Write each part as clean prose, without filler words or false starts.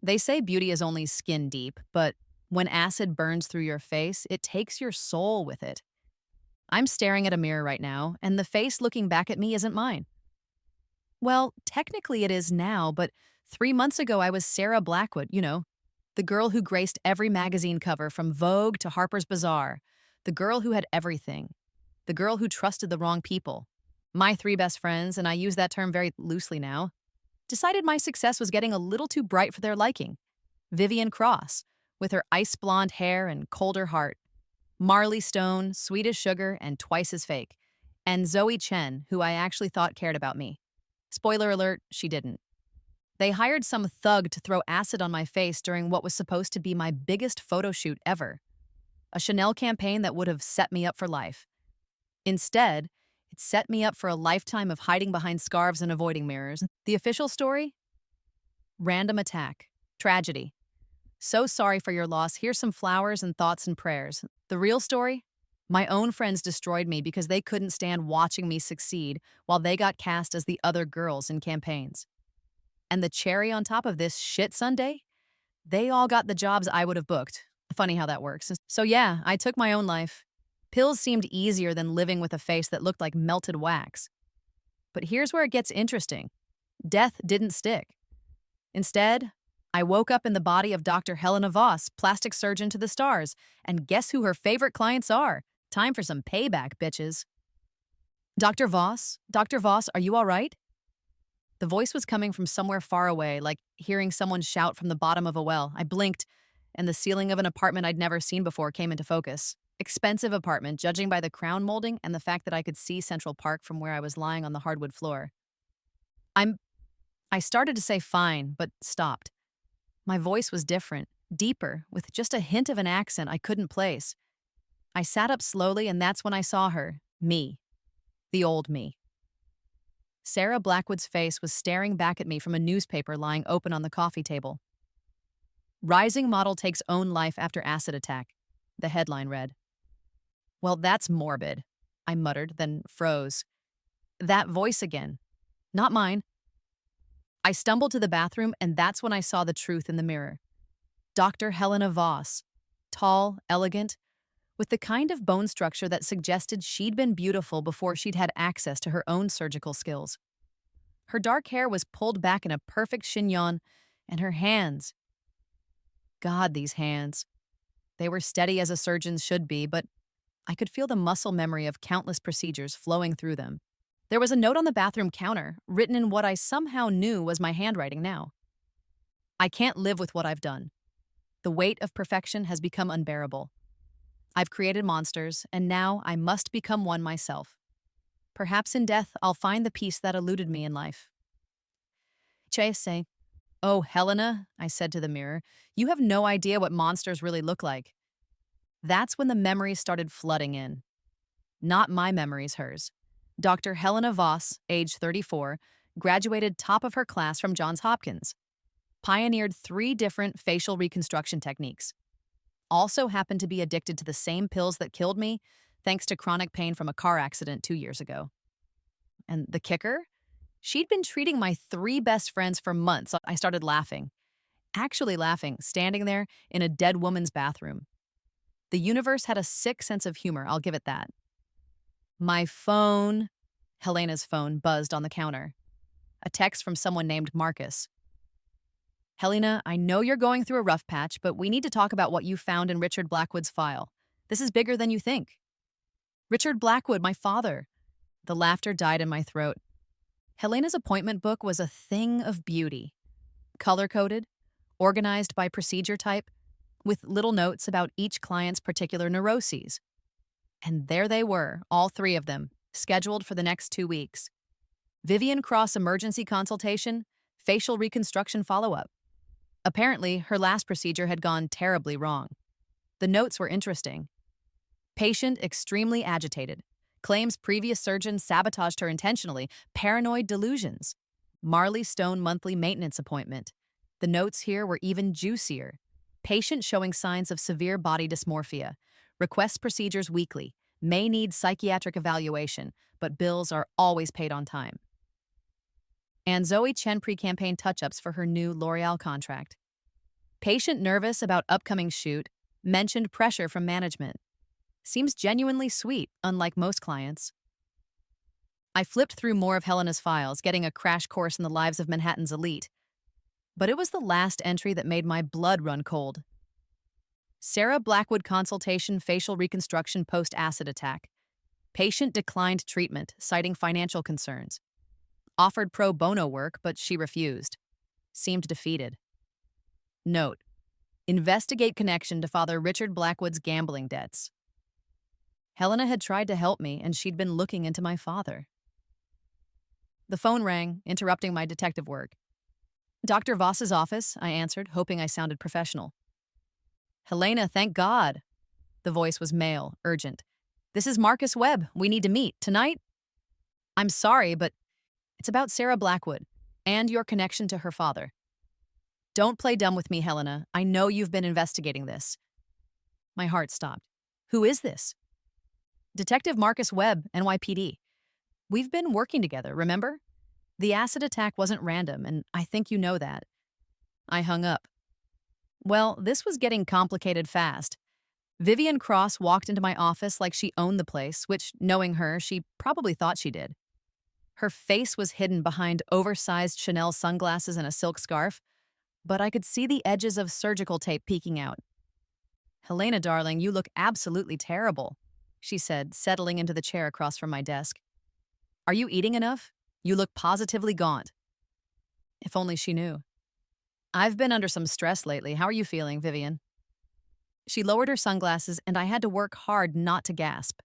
They say beauty is only skin deep, but when acid burns through your face, it takes your soul with it. I'm staring at a mirror right now, and the face looking back at me isn't mine. Well, technically it is now, but 3 months ago I was Sarah Blackwood, the girl who graced every magazine cover from Vogue to Harper's Bazaar, the girl who had everything, the girl who trusted the wrong people. My three best friends, and I use that term very loosely now, decided my success was getting a little too bright for their liking. Vivian Cross, with her ice blonde hair and colder heart. Marley Stone, sweet as sugar and twice as fake. And Zoe Chen, who I actually thought cared about me. Spoiler alert, she didn't. They hired some thug to throw acid on my face during what was supposed to be my biggest photo shoot ever. A Chanel campaign that would have set me up for life. Instead, it set me up for a lifetime of hiding behind scarves and avoiding mirrors. The official story? Random attack. Tragedy. So sorry for your loss. Here's some flowers and thoughts and prayers. The real story? My own friends destroyed me because they couldn't stand watching me succeed while they got cast as the other girls in campaigns. And the cherry on top of this shit Sunday? They all got the jobs I would have booked. Funny how that works. So yeah, I took my own life. Pills seemed easier than living with a face that looked like melted wax. But here's where it gets interesting. Death didn't stick. Instead, I woke up in the body of Dr. Helena Voss, plastic surgeon to the stars, and guess who her favorite clients are? Time for some payback, bitches. Dr. Voss? Dr. Voss, are you all right? The voice was coming from somewhere far away, like hearing someone shout from the bottom of a well. I blinked, and the ceiling of an apartment I'd never seen before came into focus. Expensive apartment, judging by the crown molding and the fact that I could see Central Park from where I was lying on the hardwood floor. I started to say fine, but stopped. My voice was different, deeper, with just a hint of an accent I couldn't place. I sat up slowly, and that's when I saw her, me, the old me. Sarah Blackwood's face was staring back at me from a newspaper lying open on the coffee table. Rising model takes own life after acid attack, the headline read. Well, that's morbid, I muttered, then froze. That voice again. Not mine. I stumbled to the bathroom, and that's when I saw the truth in the mirror. Dr. Helena Voss, tall, elegant, with the kind of bone structure that suggested she'd been beautiful before she'd had access to her own surgical skills. Her dark hair was pulled back in a perfect chignon, and her hands. God, these hands. They were steady as a surgeon's should be, but I could feel the muscle memory of countless procedures flowing through them. There was a note on the bathroom counter, written in what I somehow knew was my handwriting now. I can't live with what I've done. The weight of perfection has become unbearable. I've created monsters, and now I must become one myself. Perhaps in death I'll find the peace that eluded me in life. Chase, "Oh, Helena," I said to the mirror, "you have no idea what monsters really look like." That's when the memories started flooding in. Not my memories, hers. Dr. Helena Voss, age 34, graduated top of her class from Johns Hopkins. Pioneered 3 different facial reconstruction techniques. Also happened to be addicted to the same pills that killed me, thanks to chronic pain from a car accident 2 years ago. And the kicker? She'd been treating my 3 best friends for months. I started laughing. Actually laughing, standing there in a dead woman's bathroom. The universe had a sick sense of humor, I'll give it that. My phone, Helena's phone, buzzed on the counter. A text from someone named Marcus. "Helena, I know you're going through a rough patch, but we need to talk about what you found in Richard Blackwood's file. This is bigger than you think." Richard Blackwood, my father. The laughter died in my throat. Helena's appointment book was a thing of beauty. Color-coded, organized by procedure type, with little notes about each client's particular neuroses. And there they were, all 3 of them, scheduled for the next 2 weeks. Vivian Cross emergency consultation, facial reconstruction follow-up. Apparently, her last procedure had gone terribly wrong. The notes were interesting. Patient extremely agitated. Claims previous surgeon sabotaged her intentionally. Paranoid delusions. Marley Stone monthly maintenance appointment. The notes here were even juicier. Patient showing signs of severe body dysmorphia. Requests procedures weekly. May need psychiatric evaluation, but bills are always paid on time. And Zoe Chen pre-campaign touch-ups for her new L'Oreal contract. Patient nervous about upcoming shoot, mentioned pressure from management. Seems genuinely sweet, unlike most clients. I flipped through more of Helena's files, getting a crash course in the lives of Manhattan's elite. But it was the last entry that made my blood run cold. Sarah Blackwood consultation facial reconstruction post-acid attack. Patient declined treatment, citing financial concerns. Offered pro bono work, but she refused. Seemed defeated. Note: investigate connection to Father Richard Blackwood's gambling debts. Helena had tried to help me, and she'd been looking into my father. The phone rang, interrupting my detective work. Dr. Voss's office, I answered, hoping I sounded professional. Helena, thank God. The voice was male, urgent. This is Marcus Webb. We need to meet. Tonight? I'm sorry, but it's about Sarah Blackwood and your connection to her father. Don't play dumb with me, Helena. I know you've been investigating this. My heart stopped. Who is this? Detective Marcus Webb, NYPD. We've been working together, remember? The acid attack wasn't random, and I think you know that. I hung up. Well, this was getting complicated fast. Vivian Cross walked into my office like she owned the place, which, knowing her, she probably thought she did. Her face was hidden behind oversized Chanel sunglasses and a silk scarf, but I could see the edges of surgical tape peeking out. Helena, darling, you look absolutely terrible, she said, settling into the chair across from my desk. Are you eating enough? You look positively gaunt. If only she knew. I've been under some stress lately. How are you feeling, Vivian? She lowered her sunglasses, and I had to work hard not to gasp.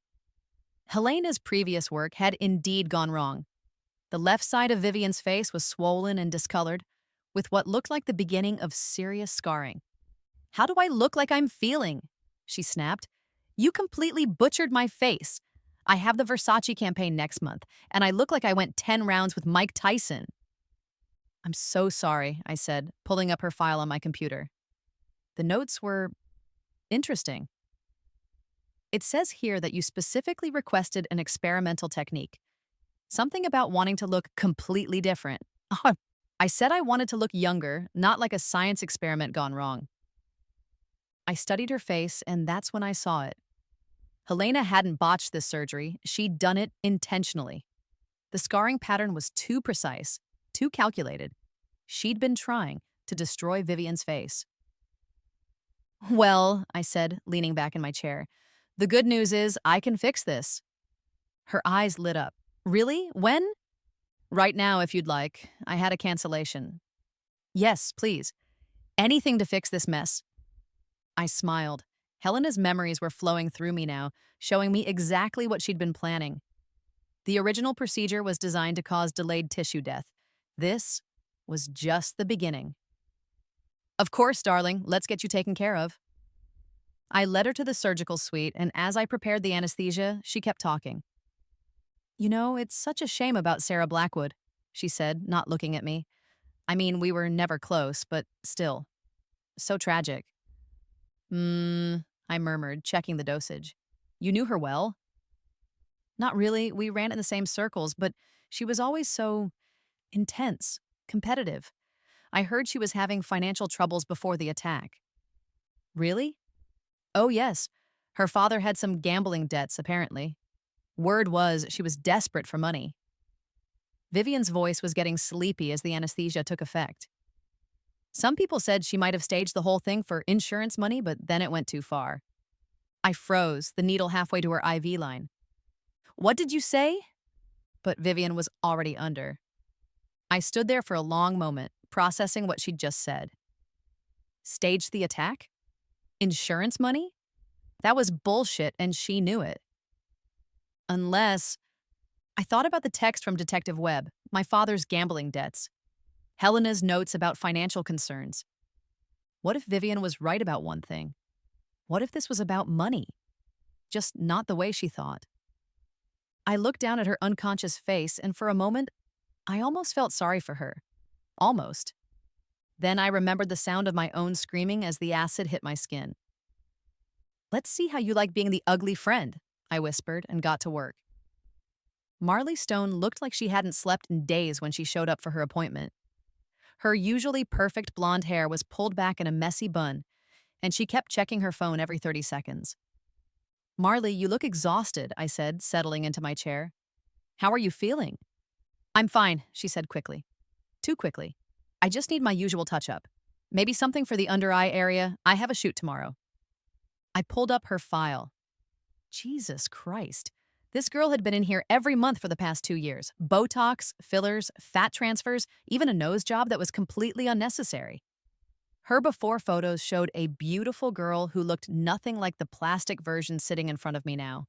Helena's previous work had indeed gone wrong. The left side of Vivian's face was swollen and discolored, with what looked like the beginning of serious scarring. How do I look like I'm feeling? She snapped. You completely butchered my face. I have the Versace campaign next month, and I look like I went 10 rounds with Mike Tyson. I'm so sorry, I said, pulling up her file on my computer. The notes were interesting. It says here that you specifically requested an experimental technique. Something about wanting to look completely different. I said I wanted to look younger, not like a science experiment gone wrong. I studied her face, and that's when I saw it. Helena hadn't botched this surgery. She'd done it intentionally. The scarring pattern was too precise, too calculated. She'd been trying to destroy Vivian's face. Well, I said, leaning back in my chair, the good news is I can fix this. Her eyes lit up. Really? When? Right now, if you'd like. I had a cancellation. Yes, please. Anything to fix this mess. I smiled. Helena's memories were flowing through me now, showing me exactly what she'd been planning. The original procedure was designed to cause delayed tissue death. This was just the beginning. Of course, darling, let's get you taken care of. I led her to the surgical suite, and as I prepared the anesthesia, she kept talking. You know, it's such a shame about Sarah Blackwood, she said, not looking at me. I mean, we were never close, but still. So tragic. I murmured, checking the dosage. You knew her well? Not really. We ran in the same circles, but she was always so intense, competitive. I heard she was having financial troubles before the attack. Really? Oh, yes. Her father had some gambling debts, apparently. Word was she was desperate for money. Vivian's voice was getting sleepy as the anesthesia took effect. Some people said she might have staged the whole thing for insurance money, but then it went too far. I froze, the needle halfway to her IV line. What did you say? But Vivian was already under. I stood there for a long moment, processing what she'd just said. Staged the attack? Insurance money? That was bullshit, and she knew it. Unless... I thought about the text from Detective Webb, my father's gambling debts, Helena's notes about financial concerns. What if Vivian was right about one thing? What if this was about money? Just not the way she thought. I looked down at her unconscious face, and for a moment, I almost felt sorry for her. Almost. Then I remembered the sound of my own screaming as the acid hit my skin. Let's see how you like being the ugly friend, I whispered and got to work. Marley Stone looked like she hadn't slept in days when she showed up for her appointment. Her usually perfect blonde hair was pulled back in a messy bun, and she kept checking her phone every 30 seconds. Marley, you look exhausted, I said, settling into my chair. How are you feeling? I'm fine, she said quickly. Too quickly. I just need my usual touch-up. Maybe something for the under-eye area. I have a shoot tomorrow. I pulled up her file. Jesus Christ. This girl had been in here every month for the past 2 years. Botox, fillers, fat transfers, even a nose job that was completely unnecessary. Her before photos showed a beautiful girl who looked nothing like the plastic version sitting in front of me now.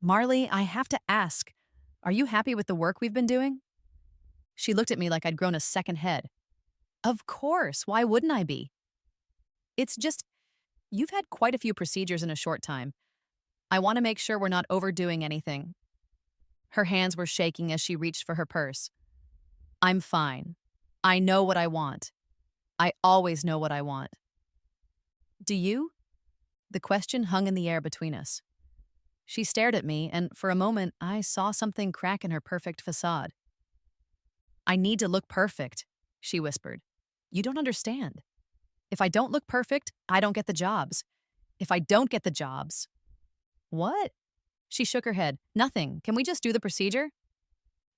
Marley, I have to ask, are you happy with the work we've been doing? She looked at me like I'd grown a second head. Of course, why wouldn't I be? It's just, you've had quite a few procedures in a short time. I want to make sure we're not overdoing anything. Her hands were shaking as she reached for her purse. I'm fine. I know what I want. I always know what I want. Do you? The question hung in the air between us. She stared at me, and for a moment, I saw something crack in her perfect facade. I need to look perfect, she whispered. You don't understand. If I don't look perfect, I don't get the jobs. If I don't get the jobs... What? She shook her head. Nothing. Can we just do the procedure?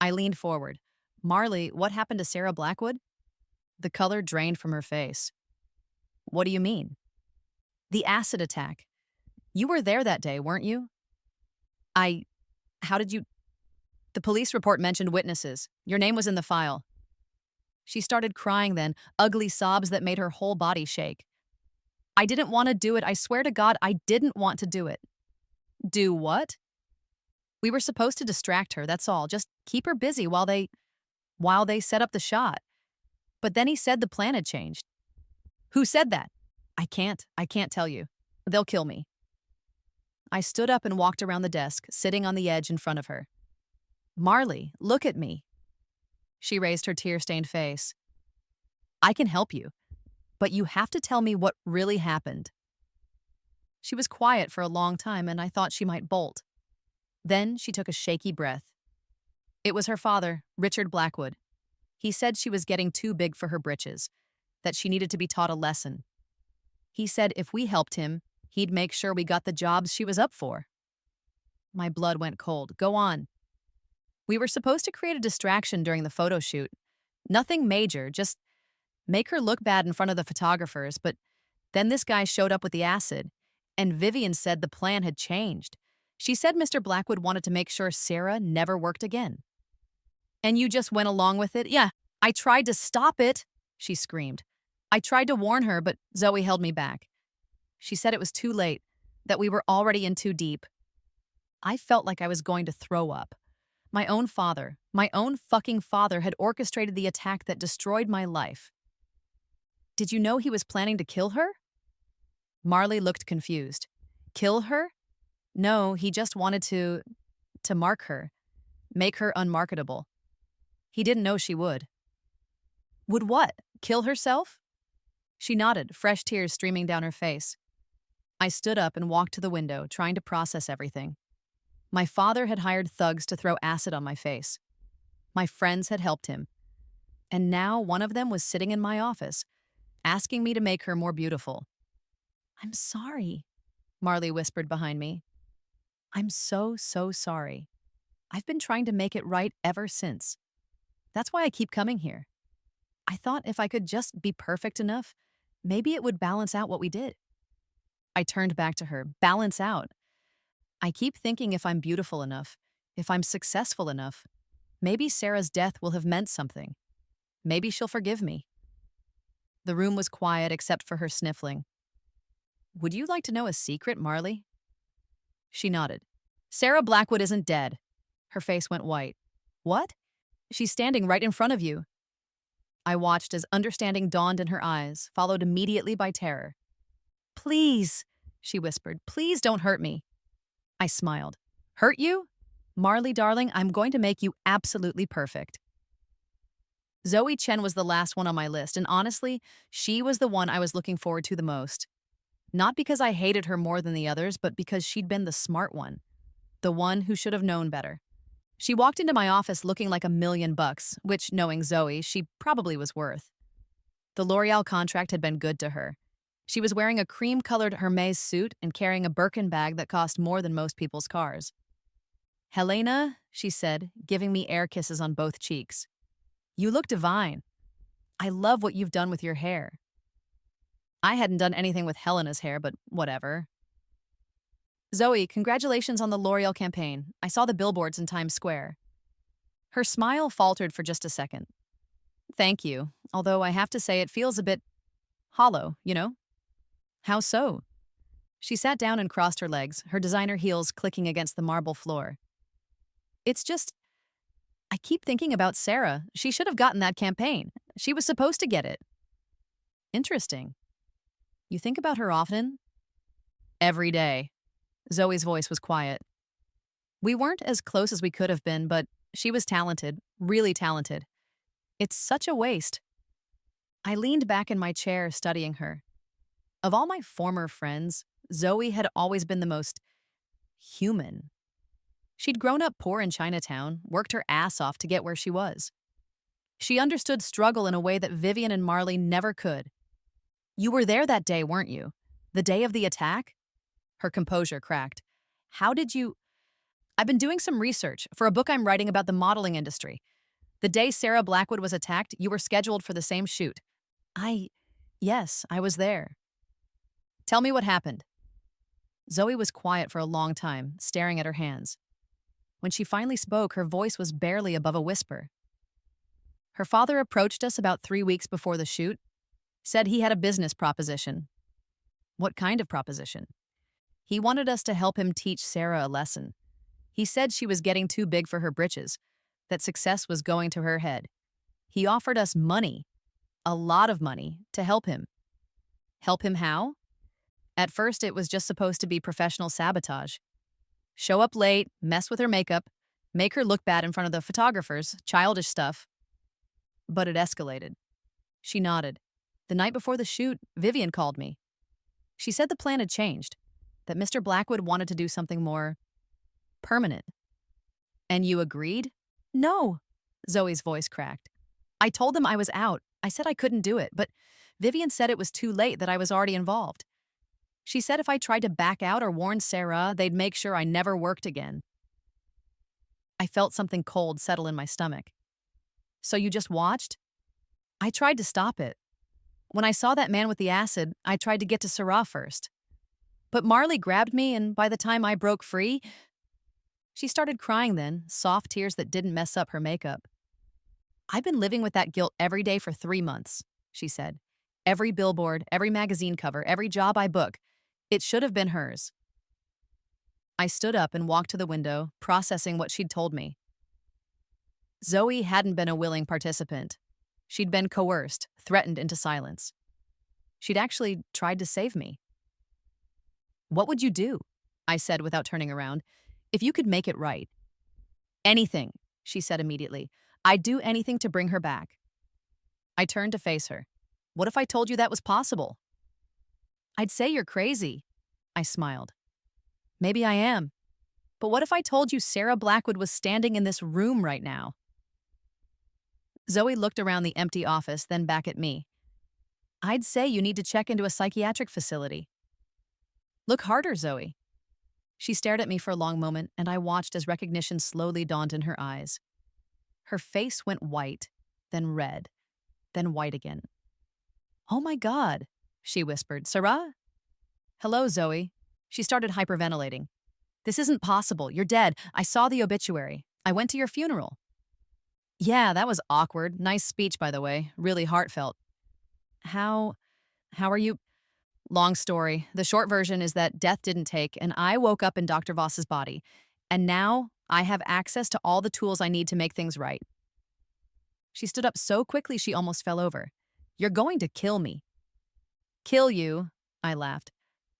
I leaned forward. Marley, what happened to Sarah Blackwood? The color drained from her face. What do you mean? The acid attack. You were there that day, weren't you? How did you... The police report mentioned witnesses. Your name was in the file. She started crying then, ugly sobs that made her whole body shake. I didn't want to do it. I swear to God, I didn't want to do it. Do what? We were supposed to distract her, that's all. Just keep her busy while they set up the shot. But then he said the plan had changed. Who said that? I can't tell you. They'll kill me. I stood up and walked around the desk, sitting on the edge in front of her. Marley, look at me. She raised her tear-stained face. I can help you, but you have to tell me what really happened. She was quiet for a long time, and I thought she might bolt. Then she took a shaky breath. It was her father, Richard Blackwood. He said she was getting too big for her britches, that she needed to be taught a lesson. He said if we helped him, he'd make sure we got the jobs she was up for. My blood went cold. Go on. We were supposed to create a distraction during the photo shoot. Nothing major, just make her look bad in front of the photographers, but then this guy showed up with the acid, and Vivian said the plan had changed. She said Mr. Blackwood wanted to make sure Sarah never worked again. And you just went along with it? Yeah, I tried to stop it, she screamed. I tried to warn her, but Zoe held me back. She said it was too late, that we were already in too deep. I felt like I was going to throw up. My own fucking father had orchestrated the attack that destroyed my life. Did you know he was planning to kill her? Marley looked confused. Kill her? No, he just wanted to mark her, make her unmarketable. He didn't know she would. Would what? Kill herself? She nodded, fresh tears streaming down her face. I stood up and walked to the window, trying to process everything. My father had hired thugs to throw acid on my face. My friends had helped him. And now one of them was sitting in my office, asking me to make her more beautiful. I'm sorry, Marley whispered behind me. I'm so sorry. I've been trying to make it right ever since. That's why I keep coming here. I thought if I could just be perfect enough, maybe it would balance out what we did. I turned back to her. Balance out. I keep thinking if I'm beautiful enough, if I'm successful enough, maybe Sarah's death will have meant something. Maybe she'll forgive me. The room was quiet except for her sniffling. Would you like to know a secret, Marley? She nodded. Sarah Blackwood isn't dead. Her face went white. What? She's standing right in front of you. I watched as understanding dawned in her eyes, followed immediately by terror. Please, she whispered, please don't hurt me. I smiled. Hurt you? Marley, darling, I'm going to make you absolutely perfect. Zoe Chen was the last one on my list, and honestly, she was the one I was looking forward to the most. Not because I hated her more than the others, but because she'd been the smart one. The one who should have known better. She walked into my office looking like $1,000,000, which, knowing Zoe, she probably was worth. The L'Oreal contract had been good to her. She was wearing a cream-colored Hermes suit and carrying a Birkin bag that cost more than most people's cars. "Helena," she said, giving me air kisses on both cheeks. "You look divine. I love what you've done with your hair." I hadn't done anything with Helena's hair, but whatever. "Zoe, congratulations on the L'Oreal campaign. I saw the billboards in Times Square." Her smile faltered for just a second. "Thank you, although I have to say it feels a bit hollow, you know?" "How so?" She sat down and crossed her legs, her designer heels clicking against the marble floor. "It's just, I keep thinking about Sarah. She should have gotten that campaign. She was supposed to get it." "Interesting. You think about her often?" "Every day." Zoe's voice was quiet. "We weren't as close as we could have been, but she was talented, really talented. It's such a waste." I leaned back in my chair, studying her. Of all my former friends, Zoe had always been the most human. She'd grown up poor in Chinatown, worked her ass off to get where she was. She understood struggle in a way that Vivian and Marley never could. "You were there that day, weren't you? The day of the attack?" Her composure cracked. "How did you—" "I've been doing some research for a book I'm writing about the modeling industry. The day Sarah Blackwood was attacked, you were scheduled for the same shoot." Yes, I was there." "Tell me what happened." Zoe was quiet for a long time, staring at her hands. When she finally spoke, her voice was barely above a whisper. "Her father approached us about 3 weeks before the shoot, said he had a business proposition." "What kind of proposition?" "He wanted us to help him teach Sarah a lesson. He said she was getting too big for her britches, that success was going to her head. He offered us money, a lot of money, to help him." "Help him how?" "At first, it was just supposed to be professional sabotage. Show up late, mess with her makeup, make her look bad in front of the photographers, childish stuff." But it escalated. She nodded. "The night before the shoot, Vivian called me. She said the plan had changed, that Mr. Blackwood wanted to do something more permanent." "And you agreed?" "No." Zoe's voice cracked. "I told them I was out. I said I couldn't do it, but Vivian said it was too late, that I was already involved. She said if I tried to back out or warn Sarah, they'd make sure I never worked again." I felt something cold settle in my stomach. "So you just watched?" "I tried to stop it. When I saw that man with the acid, I tried to get to Sarah first. But Marley grabbed me, and by the time I broke free—" She started crying then, soft tears that didn't mess up her makeup. "I've been living with that guilt every day for 3 months," she said. "Every billboard, every magazine cover, every job I book. It should have been hers." I stood up and walked to the window, processing what she'd told me. Zoe hadn't been a willing participant. She'd been coerced, threatened into silence. She'd actually tried to save me. "What would you do?" I said without turning around. "If you could make it right?" "Anything," she said immediately. "I'd do anything to bring her back." I turned to face her. "What if I told you that was possible?" "I'd say you're crazy." I smiled. "Maybe I am. But what if I told you Sarah Blackwood was standing in this room right now?" Zoe looked around the empty office, then back at me. "I'd say you need to check into a psychiatric facility." "Look harder, Zoe." She stared at me for a long moment, and I watched as recognition slowly dawned in her eyes. Her face went white, then red, then white again. "Oh my God," she whispered. "Sarah?" "Hello, Zoe." She started hyperventilating. "This isn't possible. You're dead. I saw the obituary. I went to your funeral." "Yeah, that was awkward. Nice speech, by the way. Really heartfelt." How are you?" "Long story. The short version is that death didn't take, and I woke up in Dr. Voss's body. And now I have access to all the tools I need to make things right." She stood up so quickly she almost fell over. "You're going to kill me." "Kill you?" I laughed.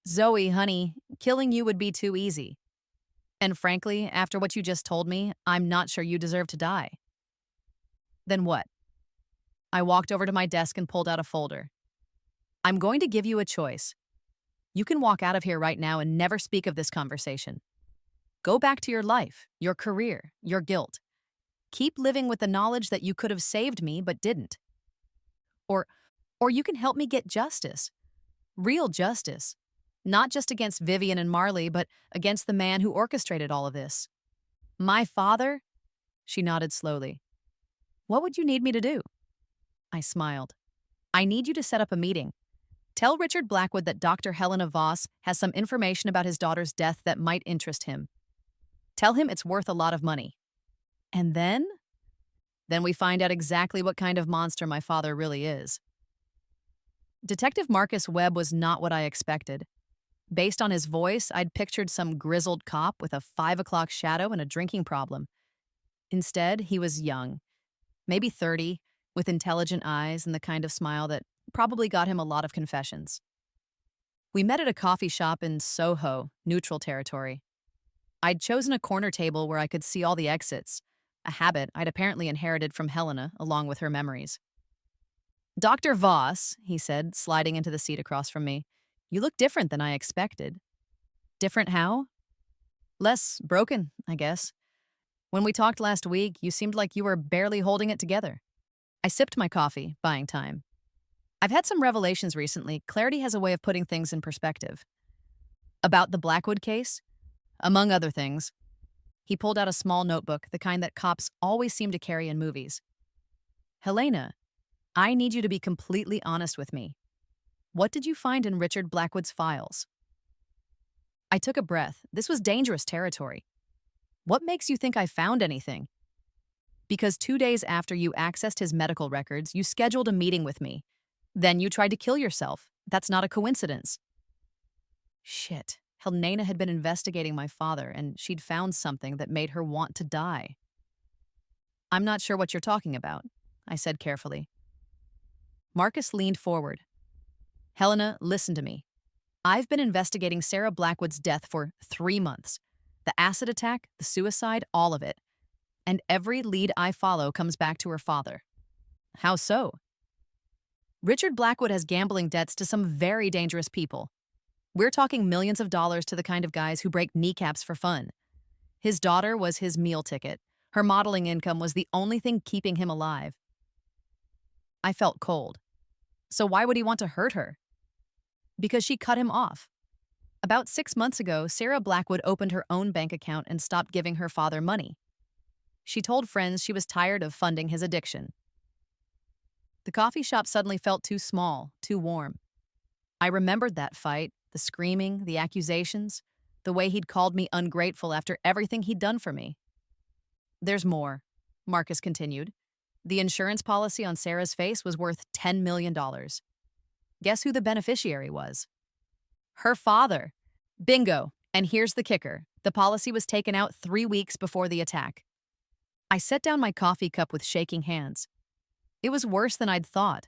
"Zoe, honey, killing you would be too easy. And frankly, after what you just told me, I'm not sure you deserve to die." "Then what?" I walked over to my desk and pulled out a folder. "I'm going to give you a choice. You can walk out of here right now and never speak of this conversation. Go back to your life, your career, your guilt. Keep living with the knowledge that you could have saved me but didn't. Or, or you can help me get justice. Real justice. Not just against Vivian and Marley, but against the man who orchestrated all of this. My father? She nodded slowly. What would you need me to do? I smiled. I need you to set up a meeting. Tell Richard Blackwood that Dr. Helena Voss has some information about his daughter's death that might interest him. Tell him it's worth a lot of money. And then? Then we find out exactly what kind of monster my father really is. Detective Marcus Webb was not what I expected. Based on his voice, I'd pictured some grizzled cop with a 5 o'clock shadow and a drinking problem. Instead, he was young, maybe 30, with intelligent eyes and the kind of smile that probably got him a lot of confessions. We met at a coffee shop in Soho, neutral territory. I'd chosen a corner table where I could see all the exits, a habit I'd apparently inherited from Helena along with her memories. Dr. Voss, he said, sliding into the seat across from me, you look different than I expected. Different how? Less broken, I guess. When we talked last week, you seemed like you were barely holding it together. I sipped my coffee, buying time. I've had some revelations recently. Clarity has a way of putting things in perspective. About the Blackwood case? Among other things. He pulled out a small notebook, the kind that cops always seem to carry in movies. Helena, I need you to be completely honest with me. What did you find in Richard Blackwood's files? I took a breath. This was dangerous territory. What makes you think I found anything? Because 2 days after you accessed his medical records, you scheduled a meeting with me. Then you tried to kill yourself. That's not a coincidence. Shit. Helena had been investigating my father, and she'd found something that made her want to die. I'm not sure what you're talking about, I said carefully. Marcus leaned forward. Helena, listen to me. I've been investigating Sarah Blackwood's death for 3 months. The acid attack, the suicide, all of it. And every lead I follow comes back to her father. How so? Richard Blackwood has gambling debts to some very dangerous people. We're talking millions of dollars to the kind of guys who break kneecaps for fun. His daughter was his meal ticket. Her modeling income was the only thing keeping him alive. I felt cold. So why would he want to hurt her? Because she cut him off. About 6 months ago, Sarah Blackwood opened her own bank account and stopped giving her father money. She told friends she was tired of funding his addiction. The coffee shop suddenly felt too small, too warm. I remembered that fight, the screaming, the accusations, the way he'd called me ungrateful after everything he'd done for me. There's more, Marcus continued. The insurance policy on Sarah's face was worth $10 million. Guess who the beneficiary was? Her father. Bingo. And here's the kicker. The policy was taken out 3 weeks before the attack. I set down my coffee cup with shaking hands. It was worse than I'd thought.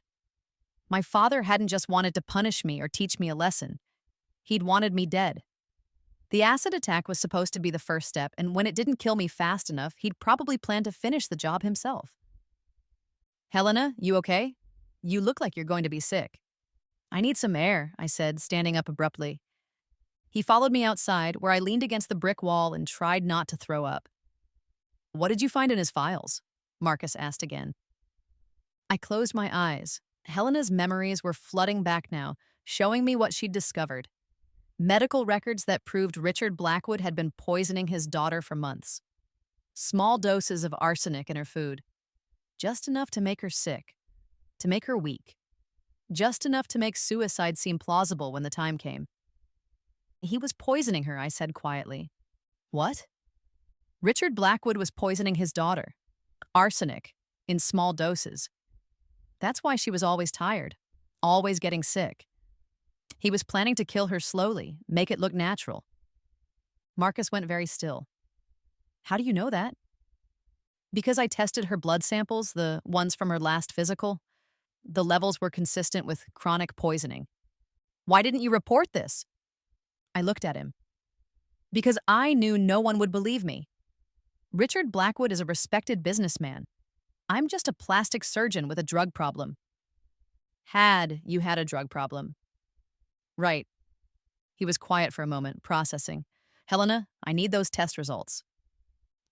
My father hadn't just wanted to punish me or teach me a lesson. He'd wanted me dead. The acid attack was supposed to be the first step, and when it didn't kill me fast enough, he'd probably planned to finish the job himself. Helena, you okay? You look like you're going to be sick. I need some air, I said, standing up abruptly. He followed me outside, where I leaned against the brick wall and tried not to throw up. What did you find in his files? Marcus asked again. I closed my eyes. Helena's memories were flooding back now, showing me what she'd discovered. Medical records that proved Richard Blackwood had been poisoning his daughter for months. Small doses of arsenic in her food. Just enough to make her sick, to make her weak. Just enough to make suicide seem plausible when the time came. He was poisoning her, I said quietly. What? Richard Blackwood was poisoning his daughter. Arsenic, in small doses. That's why she was always tired, always getting sick. He was planning to kill her slowly, make it look natural. Marcus went very still. How do you know that? Because I tested her blood samples, the ones from her last physical. The levels were consistent with chronic poisoning. Why didn't you report this? I looked at him. Because I knew no one would believe me. Richard Blackwood is a respected businessman. I'm just a plastic surgeon with a drug problem. You had a drug problem. Right. He was quiet for a moment, processing. Helena, I need those test results.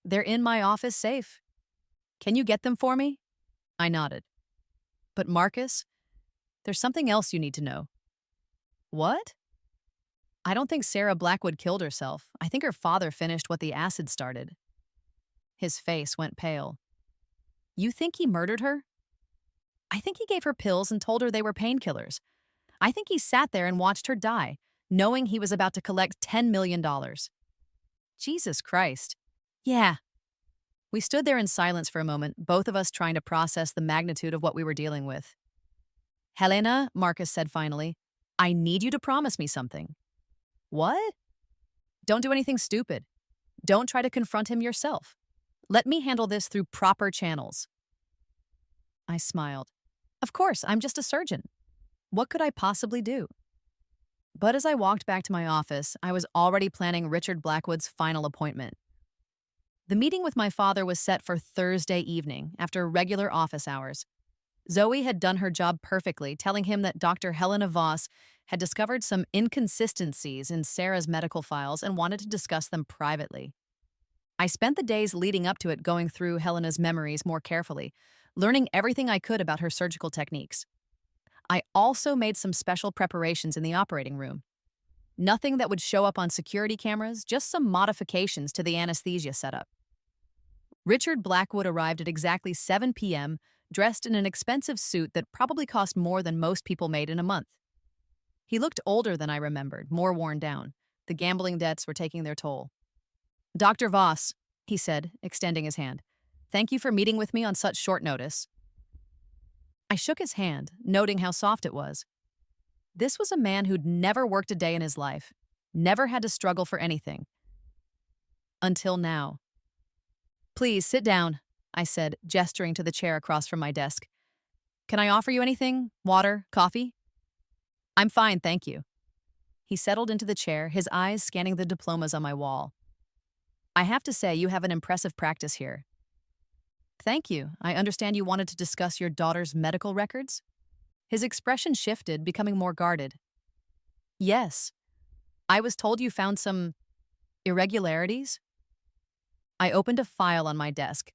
They're in my office safe. Can you get them for me? I nodded. But Marcus, there's something else you need to know. What? I don't think Sarah Blackwood killed herself. I think her father finished what the acid started. His face went pale. You think he murdered her? I think he gave her pills and told her they were painkillers. I think he sat there and watched her die, knowing he was about to collect $10 million. Jesus Christ. Yeah. We stood there in silence for a moment, both of us trying to process the magnitude of what we were dealing with. Helena, Marcus said finally, I need you to promise me something. What? Don't do anything stupid. Don't try to confront him yourself. Let me handle this through proper channels. I smiled. Of course, I'm just a surgeon. What could I possibly do? But as I walked back to my office, I was already planning Richard Blackwood's final appointment. The meeting with my father was set for Thursday evening, after regular office hours. Zoe had done her job perfectly, telling him that Dr. Helena Voss had discovered some inconsistencies in Sarah's medical files and wanted to discuss them privately. I spent the days leading up to it going through Helena's memories more carefully, learning everything I could about her surgical techniques. I also made some special preparations in the operating room. Nothing that would show up on security cameras, just some modifications to the anesthesia setup. Richard Blackwood arrived at exactly 7 p.m., dressed in an expensive suit that probably cost more than most people made in a month. He looked older than I remembered, more worn down. The gambling debts were taking their toll. Dr. Voss, he said, extending his hand. Thank you for meeting with me on such short notice. I shook his hand, noting how soft it was. This was a man who'd never worked a day in his life, never had to struggle for anything. Until now. Please sit down, I said, gesturing to the chair across from my desk. Can I offer you anything? Water? Coffee? I'm fine, thank you. He settled into the chair, his eyes scanning the diplomas on my wall. I have to say, you have an impressive practice here. Thank you. I understand you wanted to discuss your daughter's medical records? His expression shifted, becoming more guarded. Yes. I was told you found some irregularities? I opened a file on my desk.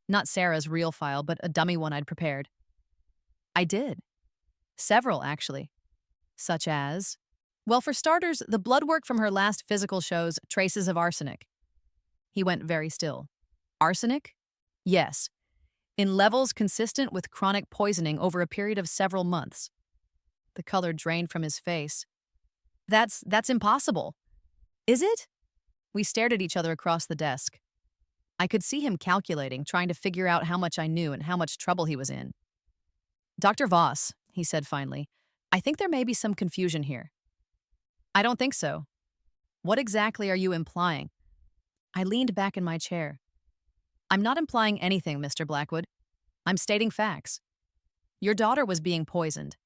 Not Sarah's real file, but a dummy one I'd prepared. I did. Several, actually. Such as? Well, for starters, the blood work from her last physical shows traces of arsenic. He went very still. Arsenic? Yes. In levels consistent with chronic poisoning over a period of several months. The color drained from his face. That's impossible. Is it? We stared at each other across the desk. I could see him calculating, trying to figure out how much I knew and how much trouble he was in. Dr. Voss, he said finally, I think there may be some confusion here. I don't think so. What exactly are you implying? I leaned back in my chair. I'm not implying anything, Mr. Blackwood. I'm stating facts. Your daughter was being poisoned.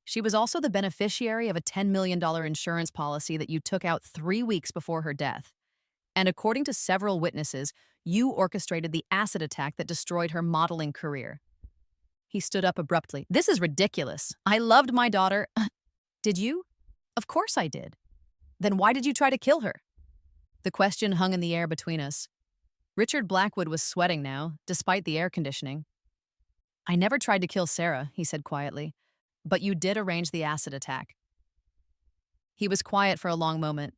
She was also the beneficiary of a $10 million insurance policy that you took out 3 weeks before her death. And according to several witnesses, you orchestrated the acid attack that destroyed her modeling career. He stood up abruptly. This is ridiculous. I loved my daughter. Did you? Of course I did. Then why did you try to kill her? The question hung in the air between us. Richard Blackwood was sweating now, despite the air conditioning. I never tried to kill Sarah, he said quietly, but you did arrange the acid attack. He was quiet for a long moment.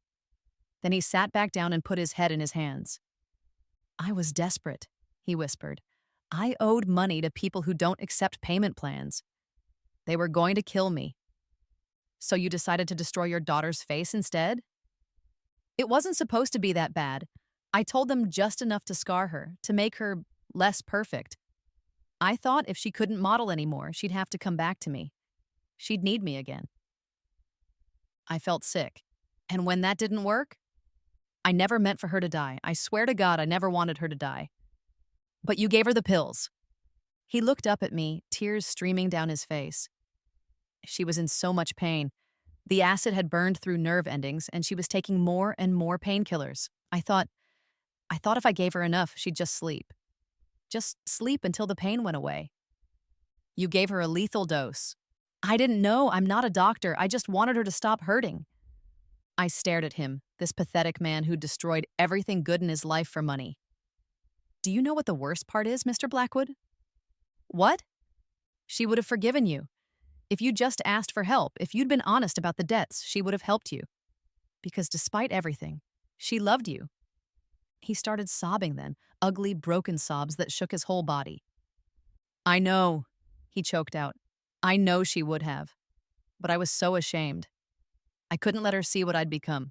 Then he sat back down and put his head in his hands. I was desperate, he whispered. I owed money to people who don't accept payment plans. They were going to kill me. So you decided to destroy your daughter's face instead? It wasn't supposed to be that bad. I told them just enough to scar her, to make her less perfect. I thought if she couldn't model anymore, she'd have to come back to me. She'd need me again. I felt sick. And when that didn't work, I never meant for her to die. I swear to God, I never wanted her to die. But you gave her the pills. He looked up at me, tears streaming down his face. She was in so much pain. The acid had burned through nerve endings, and she was taking more and more painkillers. I thought if I gave her enough, she'd just sleep. Just sleep until the pain went away. You gave her a lethal dose. I didn't know. I'm not a doctor. I just wanted her to stop hurting. I stared at him, this pathetic man who destroyed everything good in his life for money. Do you know what the worst part is, Mr. Blackwood? What? She would have forgiven you. If you just asked for help, if you'd been honest about the debts, she would have helped you. Because despite everything, she loved you. He started sobbing then, ugly, broken sobs that shook his whole body. I know, he choked out. I know she would have. But I was so ashamed. I couldn't let her see what I'd become.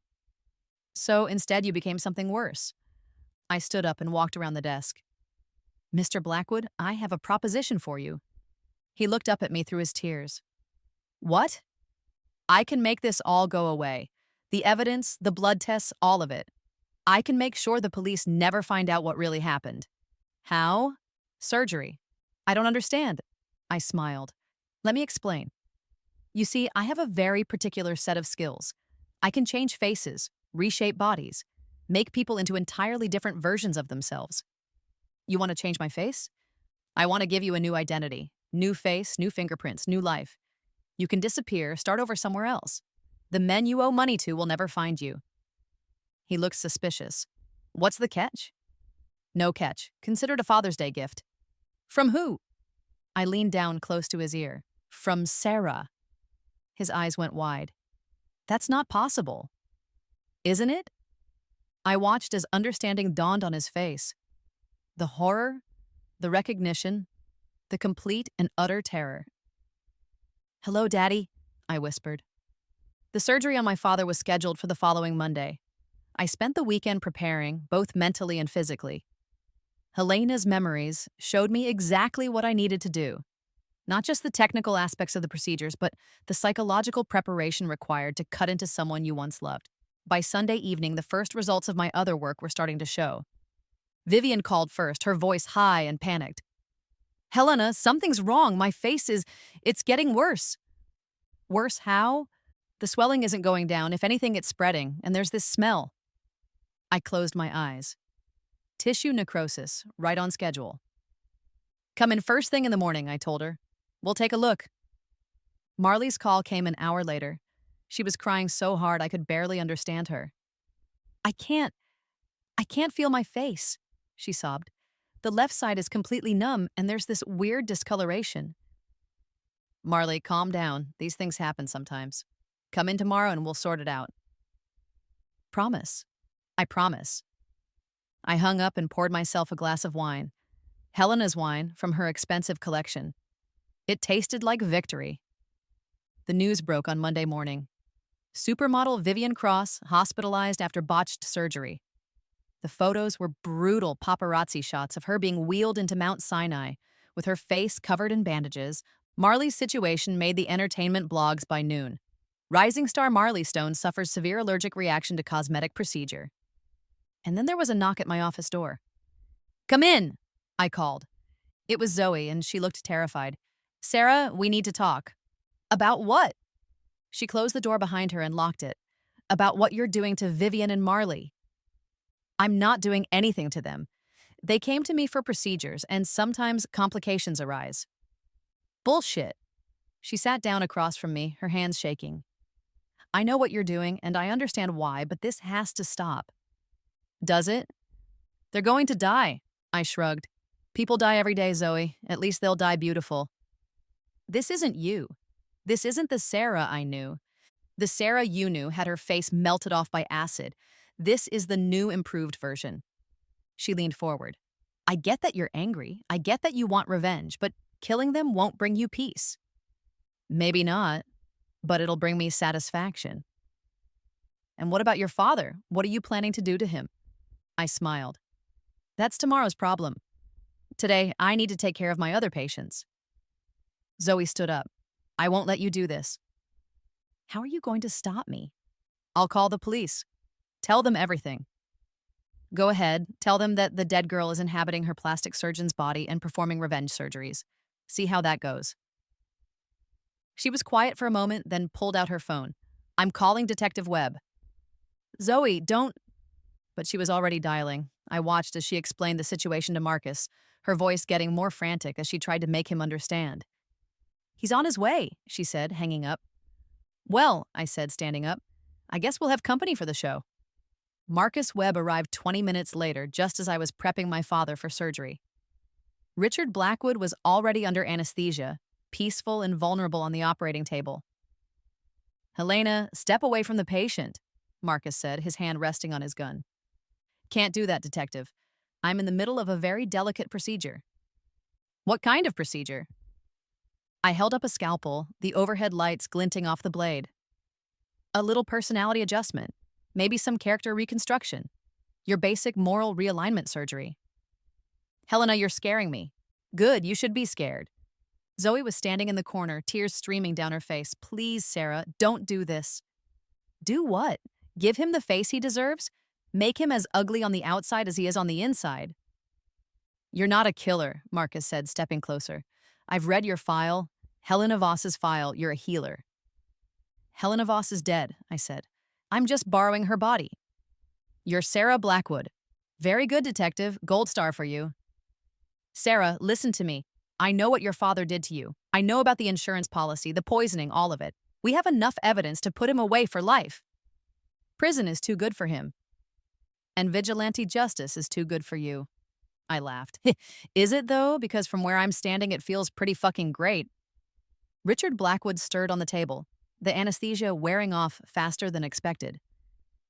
So instead, you became something worse. I stood up and walked around the desk. Mr. Blackwood, I have a proposition for you. He looked up at me through his tears. What? I can make this all go away. The evidence, the blood tests, all of it. I can make sure the police never find out what really happened. How? Surgery. I don't understand. I smiled. Let me explain. You see, I have a very particular set of skills. I can change faces, reshape bodies, make people into entirely different versions of themselves. You want to change my face? I want to give you a new identity, new face, new fingerprints, new life. You can disappear, start over somewhere else. The men you owe money to will never find you. He looked suspicious. What's the catch? No catch. Considered a Father's Day gift. From who? I leaned down close to his ear. From Sarah. His eyes went wide. That's not possible. Isn't it? I watched as understanding dawned on his face. The horror, the recognition, the complete and utter terror. Hello, Daddy, I whispered. The surgery on my father was scheduled for the following Monday. I spent the weekend preparing, both mentally and physically. Helena's memories showed me exactly what I needed to do. Not just the technical aspects of the procedures, but the psychological preparation required to cut into someone you once loved. By Sunday evening, the first results of my other work were starting to show. Vivian called first, her voice high and panicked. Helena, something's wrong. My face it's getting worse. Worse how? The swelling isn't going down. If anything, it's spreading, and there's this smell. I closed my eyes. Tissue necrosis, right on schedule. Come in first thing in the morning, I told her. We'll take a look. Marley's call came an hour later. She was crying so hard I could barely understand her. I can't feel my face, she sobbed. The left side is completely numb, and there's this weird discoloration. Marley, calm down. These things happen sometimes. Come in tomorrow and we'll sort it out. Promise. I promise. I hung up and poured myself a glass of wine. Helena's wine from her expensive collection. It tasted like victory. The news broke on Monday morning. Supermodel Vivian Cross hospitalized after botched surgery. The photos were brutal paparazzi shots of her being wheeled into Mount Sinai, with her face covered in bandages. Marley's situation made the entertainment blogs by noon. Rising star Marley Stone suffers severe allergic reaction to cosmetic procedure. And then there was a knock at my office door. Come in, I called. It was Zoe, and she looked terrified. Sarah, we need to talk. About what? She closed the door behind her and locked it. About what you're doing to Vivian and Marley. I'm not doing anything to them. They came to me for procedures, and sometimes complications arise. Bullshit. She sat down across from me, her hands shaking. I know what you're doing, and I understand why, but this has to stop. Does it? They're going to die, I shrugged. People die every day, Zoe. At least they'll die beautiful. This isn't you. This isn't the Sarah I knew. The Sarah you knew had her face melted off by acid. This is the new improved version. She leaned forward. I get that you're angry. I get that you want revenge, but killing them won't bring you peace. Maybe not, but it'll bring me satisfaction. And what about your father? What are you planning to do to him? I smiled. That's tomorrow's problem. Today, I need to take care of my other patients. Zoe stood up. I won't let you do this. How are you going to stop me? I'll call the police. Tell them everything. Go ahead. Tell them that the dead girl is inhabiting her plastic surgeon's body and performing revenge surgeries. See how that goes. She was quiet for a moment, then pulled out her phone. I'm calling Detective Webb. Zoe, don't... But she was already dialing. I watched as she explained the situation to Marcus, her voice getting more frantic as she tried to make him understand. He's on his way, she said, hanging up. Well, I said, standing up, I guess we'll have company for the show. Marcus Webb arrived 20 minutes later, just as I was prepping my father for surgery. Richard Blackwood was already under anesthesia, peaceful and vulnerable on the operating table. "Helena, step away from the patient," Marcus said, his hand resting on his gun. "Can't do that, detective. I'm in the middle of a very delicate procedure." "What kind of procedure?" I held up a scalpel, the overhead lights glinting off the blade. "A little personality adjustment, maybe some character reconstruction. Your basic moral realignment surgery." "Helena, you're scaring me." "Good, you should be scared." Zoe was standing in the corner, tears streaming down her face. "Please, Sarah, don't do this." "Do what? Give him the face he deserves? Make him as ugly on the outside as he is on the inside?" "You're not a killer," Marcus said, stepping closer. "I've read your file. Helena Voss's file. You're a healer." "Helena Voss is dead," I said. "I'm just borrowing her body." "You're Sarah Blackwood." "Very good, detective. Gold star for you." "Sarah, listen to me. I know what your father did to you. I know about the insurance policy, the poisoning, all of it. We have enough evidence to put him away for life. Prison is too good for him. And vigilante justice is too good for you." I laughed. "Is it, though? Because from where I'm standing, it feels pretty fucking great." Richard Blackwood stirred on the table, the anesthesia wearing off faster than expected.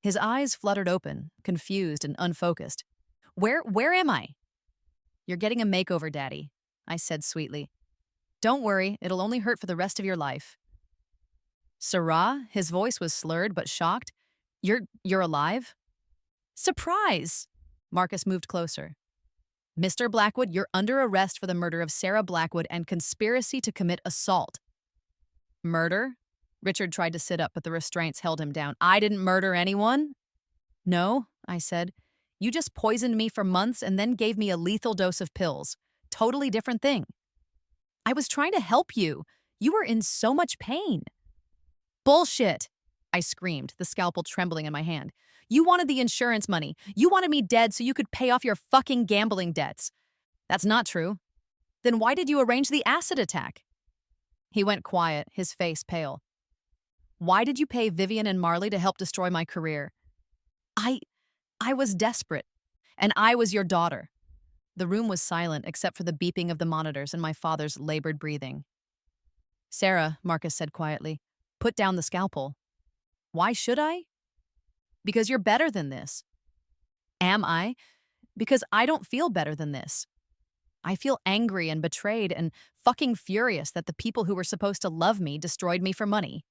His eyes fluttered open, confused and unfocused. Where am I?" "You're getting a makeover, Daddy," I said sweetly. "Don't worry, it'll only hurt for the rest of your life." "Sarah?" His voice was slurred but shocked. You're alive?" "Surprise!" Marcus moved closer. "Mr. Blackwood, you're under arrest for the murder of Sarah Blackwood and conspiracy to commit assault." "Murder?" Richard tried to sit up, but the restraints held him down. "I didn't murder anyone." "No," I said. "You just poisoned me for months and then gave me a lethal dose of pills. Totally different thing." "I was trying to help you. You were in so much pain." "Bullshit!" I screamed, the scalpel trembling in my hand. "You wanted the insurance money. You wanted me dead so you could pay off your fucking gambling debts." "That's not true." "Then why did you arrange the acid attack?" He went quiet, his face pale. "Why did you pay Vivian and Marley to help destroy my career?" I was desperate. And I was your daughter." The room was silent except for the beeping of the monitors and my father's labored breathing. "Sarah," Marcus said quietly, "put down the scalpel." "Why should I?" "Because you're better than this." "Am I?" "Because I don't feel better than this. I feel angry and betrayed and fucking furious that the people who were supposed to love me destroyed me for money."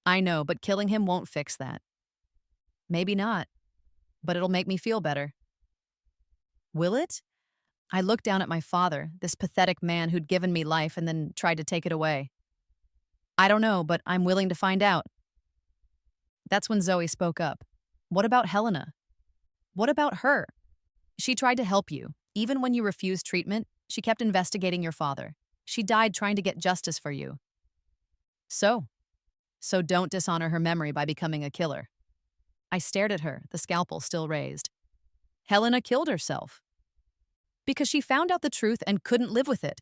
"I know, but killing him won't fix that." "Maybe not, but it'll make me feel better." "Will it?" I looked down at my father, this pathetic man who'd given me life and then tried to take it away. "I don't know, but I'm willing to find out." That's when Zoe spoke up. "What about Helena? What about her? She tried to help you. Even when you refused treatment, she kept investigating your father. She died trying to get justice for you. So don't dishonor her memory by becoming a killer." I stared at her, the scalpel still raised. "Helena killed herself. Because she found out the truth and couldn't live with it.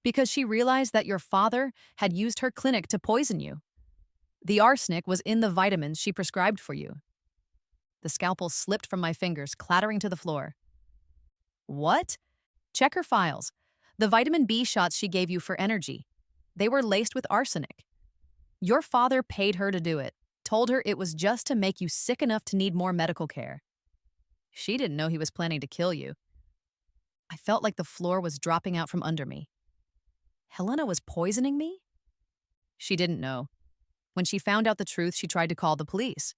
Because she realized that your father had used her clinic to poison you. The arsenic was in the vitamins she prescribed for you." The scalpel slipped from my fingers, clattering to the floor. "What?" "Check her files. The vitamin B shots she gave you for energy. They were laced with arsenic. Your father paid her to do it, told her it was just to make you sick enough to need more medical care. She didn't know he was planning to kill you." I felt like the floor was dropping out from under me. Helena was poisoning me? She didn't know. When she found out the truth, she tried to call the police.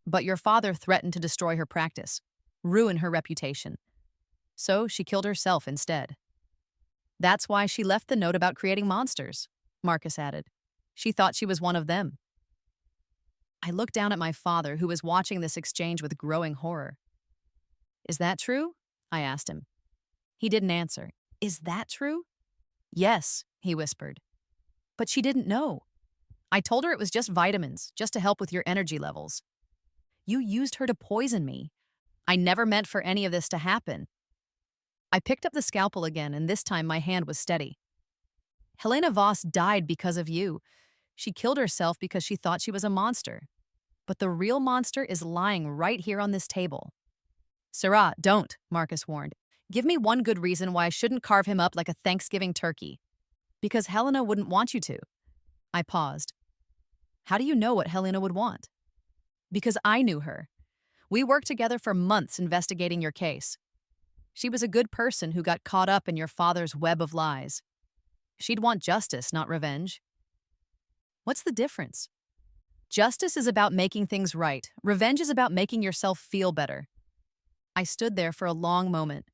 But your father threatened to destroy her practice, ruin her reputation. So she killed herself instead. "That's why she left the note about creating monsters," Marcus added. "She thought she was one of them." I looked down at my father, who was watching this exchange with growing horror. "Is that true?" I asked him. He didn't answer. "Is that true?" "Yes," he whispered. "But she didn't know. I told her it was just vitamins, just to help with your energy levels. You used her to poison me. I never meant for any of this to happen." I picked up the scalpel again, and this time my hand was steady. "Helena Voss died because of you. She killed herself because she thought she was a monster. But the real monster is lying right here on this table. Sarah, don't, Marcus warned. Give me one good reason why I shouldn't carve him up like a Thanksgiving turkey. Because Helena wouldn't want you to. I paused. How do you know what Helena would want? Because I knew her. We worked together for months investigating your case. She was a good person who got caught up in your father's web of lies. She'd want justice, not revenge. What's the difference? Justice is about making things right. Revenge is about making yourself feel better. I stood there for a long moment,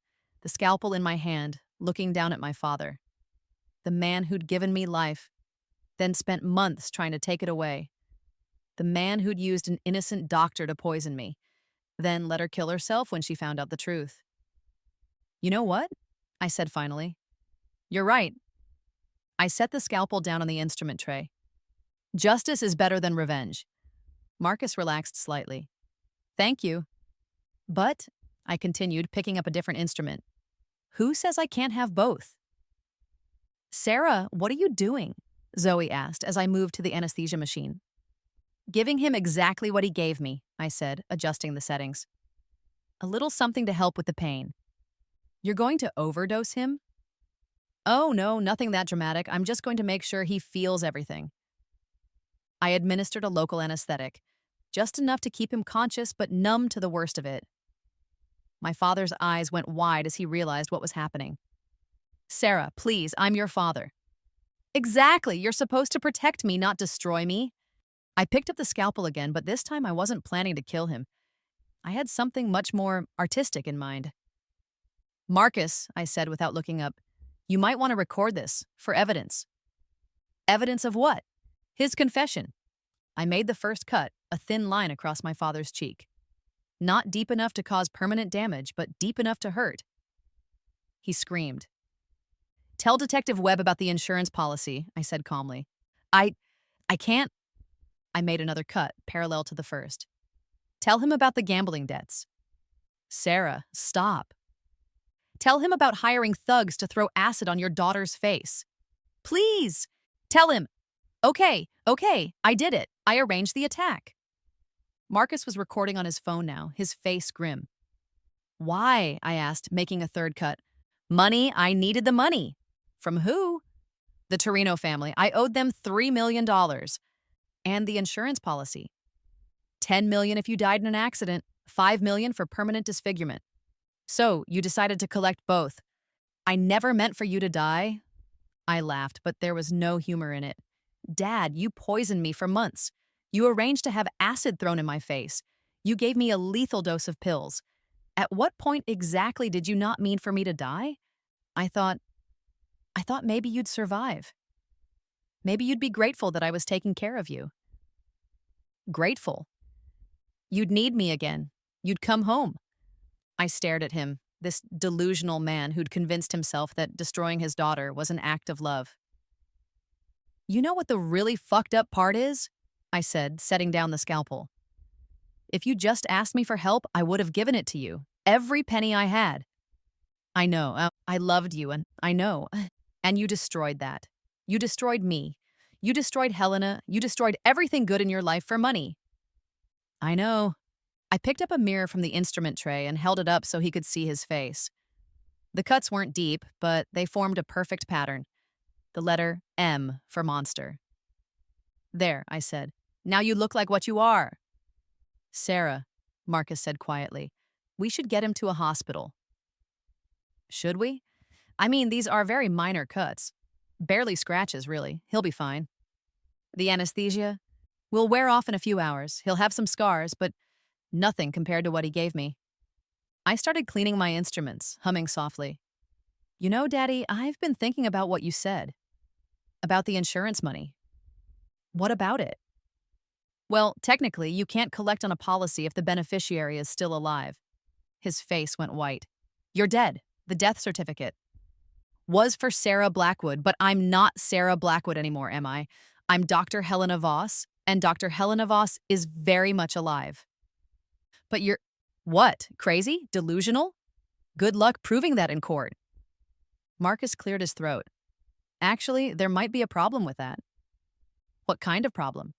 the scalpel in my hand, looking down at my father. The man who'd given me life, then spent months trying to take it away. The man who'd used an innocent doctor to poison me, then let her kill herself when she found out the truth. You know what? I said finally. You're right. I set the scalpel down on the instrument tray. Justice is better than revenge. Marcus relaxed slightly. Thank you. But, I continued, picking up a different instrument, who says I can't have both? Sarah, what are you doing? Zoe asked as I moved to the anesthesia machine. Giving him exactly what he gave me, I said, adjusting the settings. A little something to help with the pain. You're going to overdose him? Oh, no, nothing that dramatic. I'm just going to make sure he feels everything. I administered a local anesthetic, just enough to keep him conscious but numb to the worst of it. My father's eyes went wide as he realized what was happening. Sarah, please, I'm your father. Exactly, you're supposed to protect me, not destroy me. I picked up the scalpel again, but this time I wasn't planning to kill him. I had something much more artistic in mind. Marcus, I said without looking up, you might want to record this, for evidence. Evidence of what? His confession. I made the first cut, a thin line across my father's cheek. Not deep enough to cause permanent damage, but deep enough to hurt. He screamed. Tell Detective Webb about the insurance policy, I said calmly. I can't. I made another cut, parallel to the first. Tell him about the gambling debts. Sarah, stop. Tell him about hiring thugs to throw acid on your daughter's face. Please! Tell him. Okay, I did it. I arranged the attack. Marcus was recording on his phone now, his face grim. Why? I asked, making a third cut. Money, I needed the money. From who? The Torino family. I owed them $3 million. And the insurance policy. $10 million if you died in an accident, $5 million for permanent disfigurement. So, you decided to collect both. I never meant for you to die. I laughed, but there was no humor in it. Dad, you poisoned me for months. You arranged to have acid thrown in my face. You gave me a lethal dose of pills. At what point exactly did you not mean for me to die? I thought maybe you'd survive. Maybe you'd be grateful that I was taking care of you. Grateful? You'd need me again. You'd come home. I stared at him, this delusional man who'd convinced himself that destroying his daughter was an act of love. You know what the really fucked up part is? I said, setting down the scalpel. If you just asked me for help, I would have given it to you. Every penny I had. I know, I loved you, and I know. And you destroyed that. You destroyed me. You destroyed Helena. You destroyed everything good in your life for money. I know. I picked up a mirror from the instrument tray and held it up so he could see his face. The cuts weren't deep, but they formed a perfect pattern. The letter M for monster. There, I said. Now you look like what you are. Sarah, Marcus said quietly, we should get him to a hospital. Should we? I mean, these are very minor cuts. Barely scratches, really. He'll be fine. The anesthesia will wear off in a few hours. He'll have some scars, but nothing compared to what he gave me. I started cleaning my instruments, humming softly. You know, Daddy, I've been thinking about what you said. About the insurance money. What about it? Well, technically, you can't collect on a policy if the beneficiary is still alive. His face went white. You're dead. The death certificate was for Sarah Blackwood, but I'm not Sarah Blackwood anymore, am I? I'm Dr. Helena Voss, and Dr. Helena Voss is very much alive. But you're, what, crazy? Delusional? Good luck proving that in court. Marcus cleared his throat. Actually, there might be a problem with that. What kind of problem?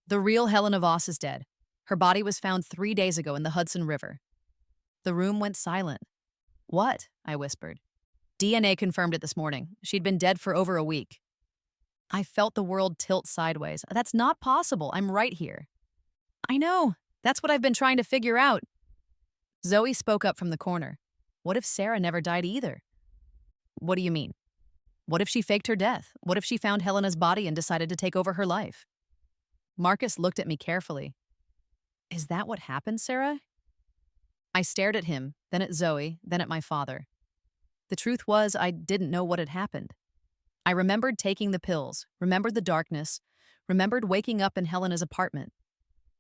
The real Helena Voss is dead. Her body was found 3 days ago in the Hudson River. The room went silent. What? I whispered. DNA confirmed it this morning. She'd been dead for over a week. I felt the world tilt sideways. That's not possible. I'm right here. I know. That's what I've been trying to figure out. Zoe spoke up from the corner. What if Sarah never died either? What do you mean? What if she faked her death? What if she found Helena's body and decided to take over her life? Marcus looked at me carefully. Is that what happened, Sarah? I stared at him, then at Zoe, then at my father. The truth was, I didn't know what had happened. I remembered taking the pills, remembered the darkness, remembered waking up in Helena's apartment.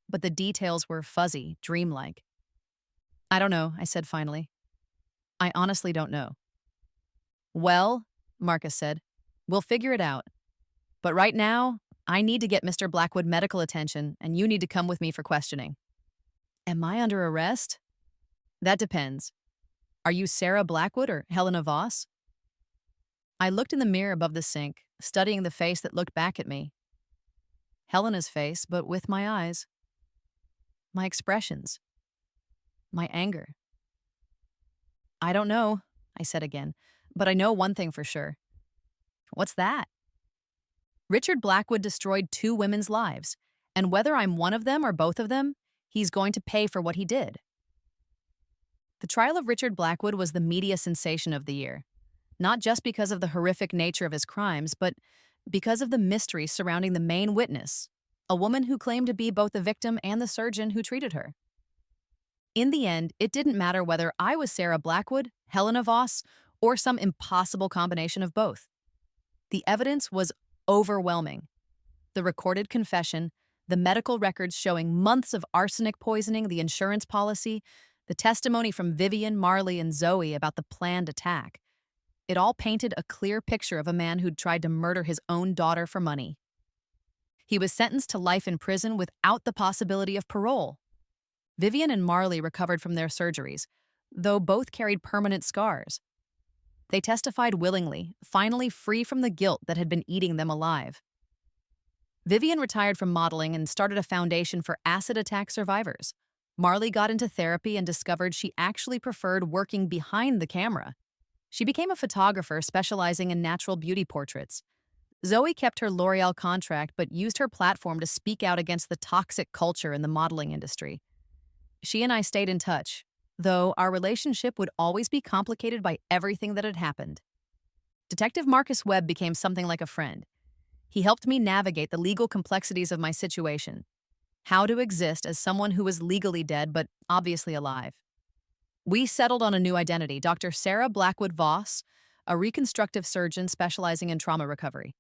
But the details were fuzzy, dreamlike. I don't know, I said finally. I honestly don't know. Well, Marcus said, we'll figure it out. But right now, I need to get Mr. Blackwood medical attention, and you need to come with me for questioning. Am I under arrest? That depends. Are you Sarah Blackwood or Helena Voss? I looked in the mirror above the sink, studying the face that looked back at me. Helena's face, but with my eyes. My expressions. My anger. I don't know, I said again, but I know one thing for sure. What's that? Richard Blackwood destroyed 2 women's lives, and whether I'm one of them or both of them, he's going to pay for what he did. The trial of Richard Blackwood was the media sensation of the year, not just because of the horrific nature of his crimes, but because of the mystery surrounding the main witness, a woman who claimed to be both the victim and the surgeon who treated her. In the end, it didn't matter whether I was Sarah Blackwood, Helena Voss, or some impossible combination of both. The evidence was overwhelming. The recorded confession, the medical records showing months of arsenic poisoning, the insurance policy, the testimony from Vivian, Marley, and Zoe about the planned attack. It all painted a clear picture of a man who'd tried to murder his own daughter for money. He was sentenced to life in prison without the possibility of parole. Vivian and Marley recovered from their surgeries, though both carried permanent scars. They testified willingly, finally free from the guilt that had been eating them alive. Vivian retired from modeling and started a foundation for acid attack survivors. Marley got into therapy and discovered she actually preferred working behind the camera. She became a photographer specializing in natural beauty portraits. Zoe kept her L'Oreal contract but used her platform to speak out against the toxic culture in the modeling industry. She and I stayed in touch, though our relationship would always be complicated by everything that had happened. Detective Marcus Webb became something like a friend. He helped me navigate the legal complexities of my situation, how to exist as someone who was legally dead but obviously alive. We settled on a new identity, Dr. Sarah Blackwood Voss, a reconstructive surgeon specializing in trauma recovery.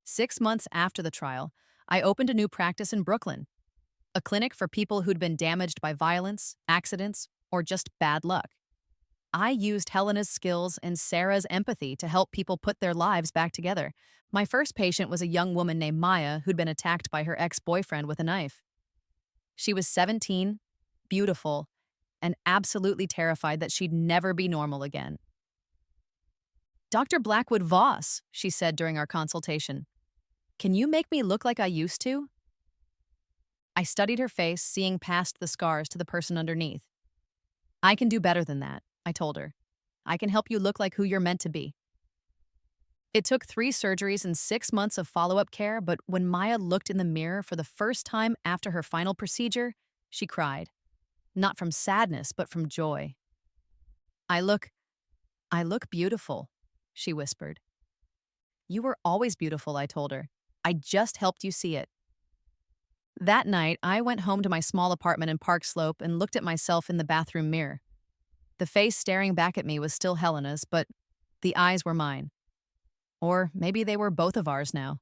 6 months after the trial, I opened a new practice in Brooklyn, a clinic for people who'd been damaged by violence, accidents, or just bad luck. I used Helena's skills and Sarah's empathy to help people put their lives back together. My first patient was a young woman named Maya who'd been attacked by her ex-boyfriend with a knife. She was 17, beautiful, and absolutely terrified that she'd never be normal again. Dr. Blackwood Voss, she said during our consultation, can you make me look like I used to? I studied her face, seeing past the scars to the person underneath. I can do better than that, I told her. I can help you look like who you're meant to be. It took 3 surgeries and 6 months of follow-up care, but when Maya looked in the mirror for the first time after her final procedure, she cried. Not from sadness, but from joy. I look beautiful, she whispered. You were always beautiful, I told her. I just helped you see it. That night, I went home to my small apartment in Park Slope and looked at myself in the bathroom mirror. The face staring back at me was still Helena's, but the eyes were mine. Or maybe they were both of ours now.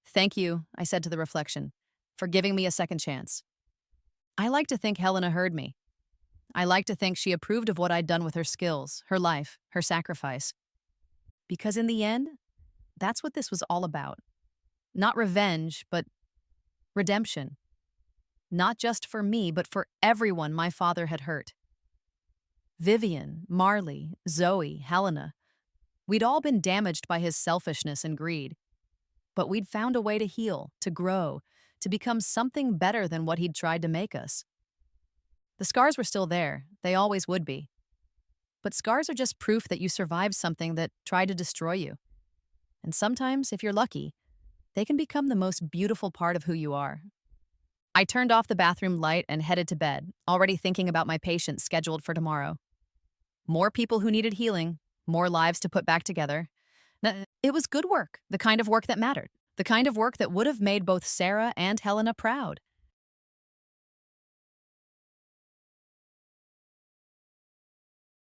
Thank you, I said to the reflection, for giving me a second chance. I like to think Helena heard me. I like to think she approved of what I'd done with her skills, her life, her sacrifice. Because in the end, that's what this was all about. Not revenge, but redemption. Not just for me, but for everyone my father had hurt. Vivian, Marley, Zoe, Helena. We'd all been damaged by his selfishness and greed. But we'd found a way to heal, to grow, to become something better than what he'd tried to make us. The scars were still there, they always would be. But scars are just proof that you survived something that tried to destroy you. And sometimes, if you're lucky, they can become the most beautiful part of who you are. I turned off the bathroom light and headed to bed, already thinking about my patients scheduled for tomorrow. More people who needed healing, more lives to put back together. It was good work, the kind of work that mattered, the kind of work that would have made both Sarah and Helena proud.